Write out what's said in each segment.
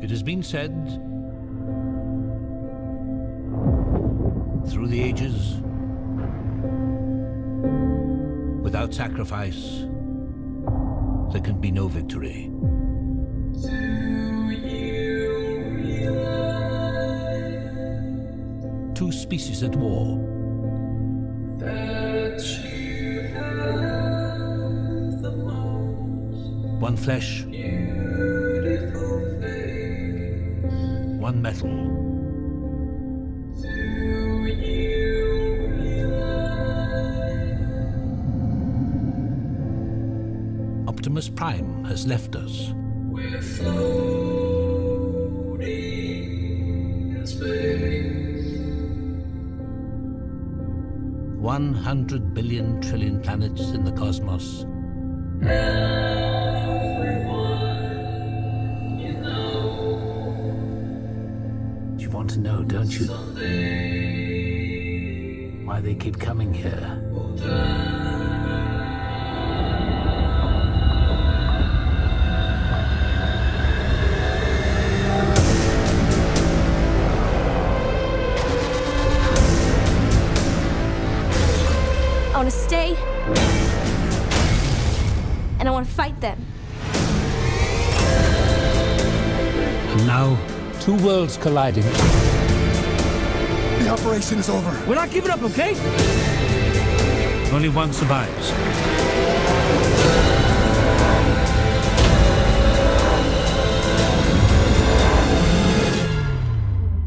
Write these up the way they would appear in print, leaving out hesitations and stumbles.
It has been said through the ages, without sacrifice, there can be no victory. Do you realize Two species at war, that you have the most one flesh, beautiful face? one metal. Do you realize Optimus Prime has left us. we're floating in space? 100 billion trillion planets in the cosmos. Everyone you know You want to know, don't you? someday Why they keep coming here. will die. I want to stay, and I want to fight them. And now, two worlds colliding. The operation is over. We're not giving up, okay? Only one survives.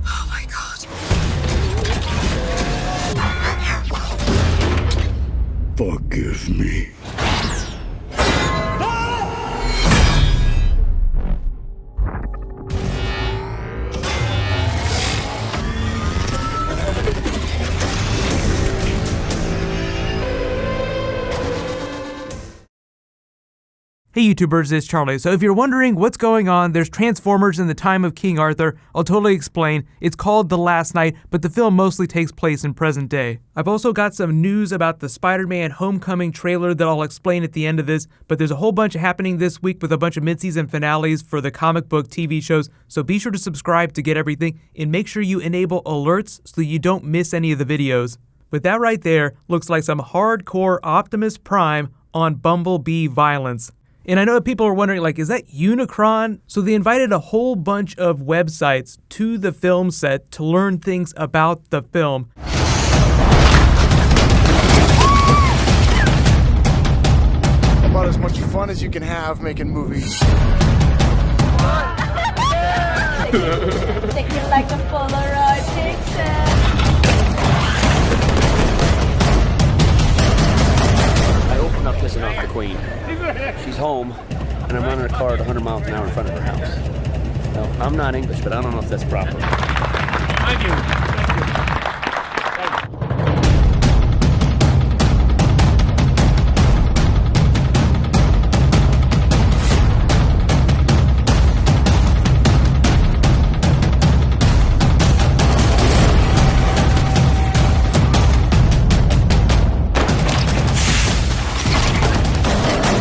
Oh my God. Forgive me. Hey YouTubers, it's Charlie. So if you're wondering what's going on, there's Transformers in the time of King Arthur. I'll totally explain. It's called The Last Knight, but the film mostly takes place in present day. I've also got some news about the Spider-Man Homecoming trailer that I'll explain at the end of this, but there's a whole bunch happening this week with a bunch of mid-season finales for the comic book TV shows, so be sure to subscribe to get everything, and make sure you enable alerts so that you don't miss any of the videos. But that right there looks like some hardcore Optimus Prime on Bumblebee violence. And I know that people are wondering, like, is that Unicron? So they invited a whole bunch of websites to the film set to learn things about the film. About as much fun as you can have making movies. Take it like a Polaroid picture. I opened up pissing off the Queen. She's home, and I'm running a car at 100 miles an hour in front of her house. Now, I'm not English, but I don't know if that's proper.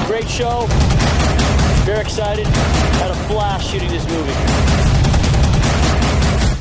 Great show. Very excited. Had a blast shooting this movie.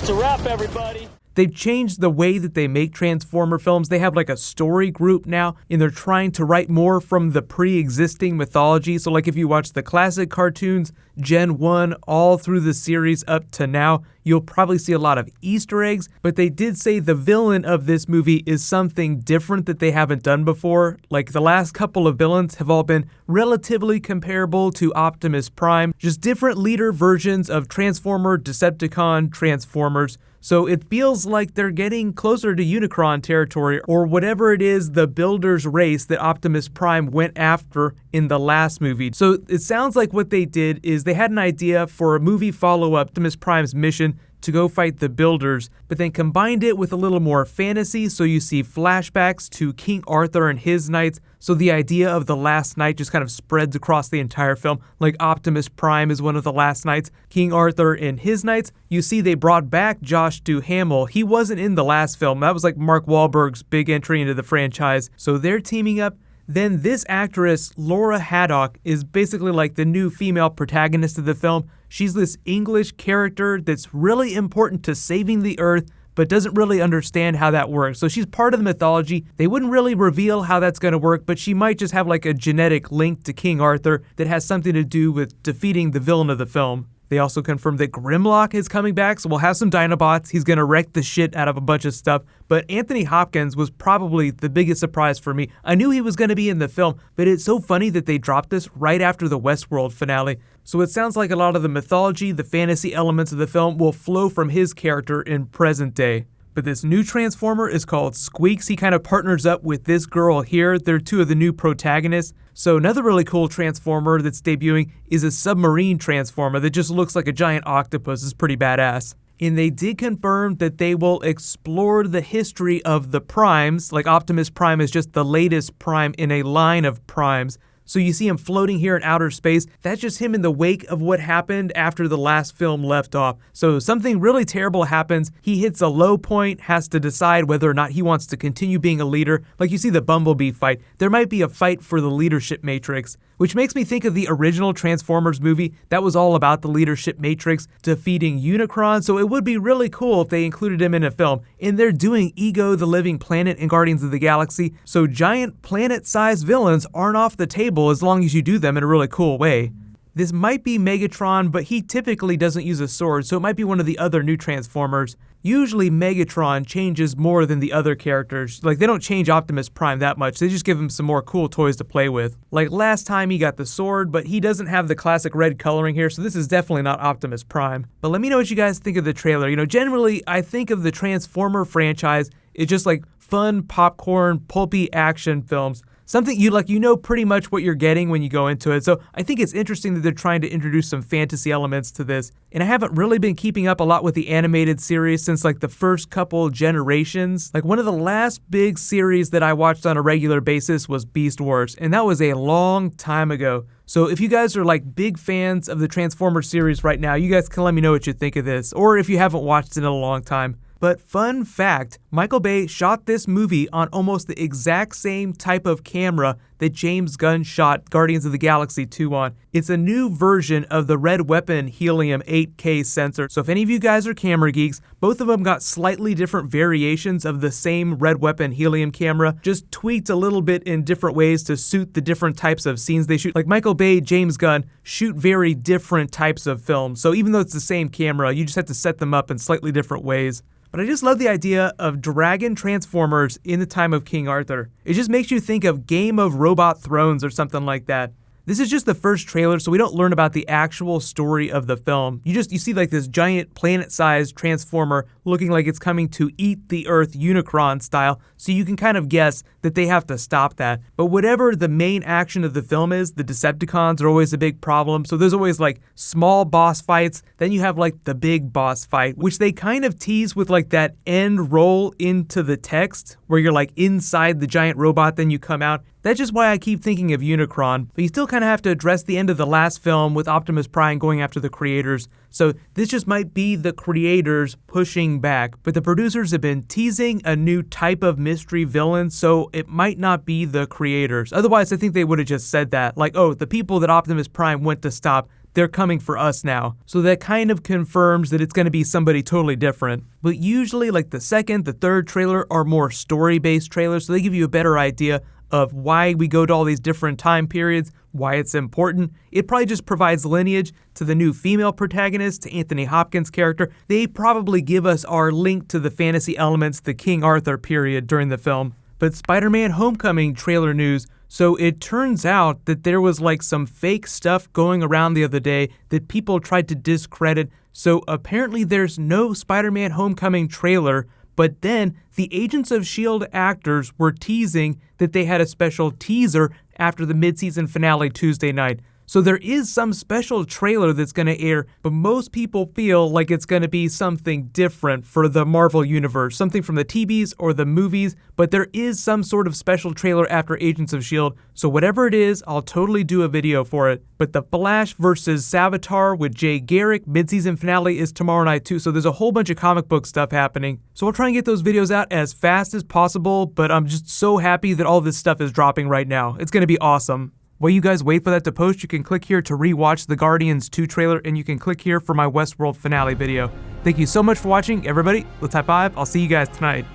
It's a wrap, everybody. They've changed the way that they make Transformer films. They have like a story group now, and they're trying to write more from the pre-existing mythology. So like if you watch the classic cartoons, Gen 1, all through the series up to now, you'll probably see a lot of Easter eggs, but they did say the villain of this movie is something different that they haven't done before. Like the last couple of villains have all been relatively comparable to Optimus Prime, just different leader versions of Transformer, Decepticon, Transformers. So it feels like they're getting closer to Unicron territory, or whatever it is the Builder's race that Optimus Prime went after in the last movie. So it sounds like what they did is they had an idea for a movie follow-up to Optimus Prime's mission to go fight the Builders, but then combined it with a little more fantasy, so you see flashbacks to King Arthur and his knights, so the idea of the Last Knight just kind of spreads across the entire film, like Optimus Prime is one of the last knights, King Arthur and his knights. You see they brought back Josh Duhamel. He wasn't in the last film. That was like Mark Wahlberg's big entry into the franchise, so they're teaming up. Then this actress, Laura Haddock, is basically like the new female protagonist of the film. She's this English character that's really important to saving the Earth, but doesn't really understand how that works. So she's part of the mythology. They wouldn't really reveal how that's going to work, but she might just have like a genetic link to King Arthur that has something to do with defeating the villain of the film. They also confirmed that Grimlock is coming back, so we'll have some Dinobots. He's going to wreck the shit out of a bunch of stuff. But Anthony Hopkins was probably the biggest surprise for me. I knew he was going to be in the film, but it's so funny that they dropped this right after the Westworld finale. So it sounds like a lot of the mythology, the fantasy elements of the film will flow from his character in present day. But this new Transformer is called Squeaks. He kind of partners up with this girl here. They're two of the new protagonists. So another really cool Transformer that's debuting is a submarine Transformer that just looks like a giant octopus. It's pretty badass. And they did confirm that they will explore the history of the primes. Like Optimus Prime is just the latest prime in a line of primes. So you see him floating here in outer space. That's just him in the wake of what happened after the last film left off. So something really terrible happens. He hits a low point, has to decide whether or not he wants to continue being a leader. Like you see the Bumblebee fight. There might be a fight for the leadership matrix, which makes me think of the original Transformers movie. That was all about the leadership matrix defeating Unicron. So it would be really cool if they included him in a film. And they're doing Ego the Living Planet in Guardians of the Galaxy. So giant planet-sized villains aren't off the table as long as you do them in a really cool way. This might be Megatron, but he typically doesn't use a sword, so it might be one of the other new Transformers. Usually Megatron changes more than the other characters. Like, they don't change Optimus Prime that much, they just give him some more cool toys to play with. Like last time he got the sword, but he doesn't have the classic red coloring here, so this is definitely not Optimus Prime. But let me know what you guys think of the trailer. You know, generally I think of the Transformer franchise, it's just like fun, popcorn, pulpy action films. Something you like, you know pretty much what you're getting when you go into it. So I think it's interesting that they're trying to introduce some fantasy elements to this. And I haven't really been keeping up a lot with the animated series since like the first couple generations. Like one of the last big series that I watched on a regular basis was Beast Wars, and that was a long time ago. So if you guys are like big fans of the Transformers series right now, you guys can let me know what you think of this, or if you haven't watched it in a long time. But fun fact, Michael Bay shot this movie on almost the exact same type of camera that James Gunn shot Guardians of the Galaxy 2 on. It's a new version of the Red Weapon Helium 8K sensor. So if any of you guys are camera geeks, both of them got slightly different variations of the same Red Weapon Helium camera, just tweaked a little bit in different ways to suit the different types of scenes they shoot. Like Michael Bay, James Gunn shoot very different types of films. So even though it's the same camera, you just have to set them up in slightly different ways. But I just love the idea of dragon Transformers in the time of King Arthur. It just makes you think of Game of Robot Thrones or something like that. This is just the first trailer, so we don't learn about the actual story of the film. You see like this giant planet-sized Transformer looking like it's coming to eat the Earth Unicron style, so you can kind of guess that they have to stop that. But whatever the main action of the film is, the Decepticons are always a big problem, so there's always like small boss fights, then you have like the big boss fight, which they kind of tease with like that end roll into the text, where you're like inside the giant robot, then you come out. That's just why I keep thinking of Unicron, but you still kind of have to address the end of the last film with Optimus Prime going after the creators. So this just might be the creators pushing back, but the producers have been teasing a new type of mystery villain, so it might not be the creators. Otherwise, I think they would have just said that, like, oh, the people that Optimus Prime went to stop, they're coming for us now. So that kind of confirms that it's going to be somebody totally different. But usually, like the second, the third trailer are more story-based trailers, so they give you a better idea of why we go to all these different time periods, why it's important. It probably just provides lineage to the new female protagonist, to Anthony Hopkins' character. They probably give us our link to the fantasy elements, the King Arthur period during the film. But Spider-Man Homecoming trailer news. So it turns out that there was like some fake stuff going around the other day that people tried to discredit. So apparently there's no Spider-Man Homecoming trailer, but then the Agents of S.H.I.E.L.D. actors were teasing that they had a special teaser after the mid-season finale Tuesday night. So there is some special trailer that's going to air, but most people feel like it's going to be something different for the Marvel Universe, something from the TVs or the movies, but there is some sort of special trailer after Agents of S.H.I.E.L.D., so whatever it is, I'll totally do a video for it. But the Flash vs. Savitar with Jay Garrick mid-season finale is tomorrow night too, so there's a whole bunch of comic book stuff happening. So I'll try and get those videos out as fast as possible, but I'm just so happy that all this stuff is dropping right now. It's going to be awesome. While you guys wait for that to post, you can click here to rewatch the Guardians 2 trailer, and you can click here for my Westworld finale video. Thank you so much for watching, everybody. Let's high five. I'll see you guys tonight.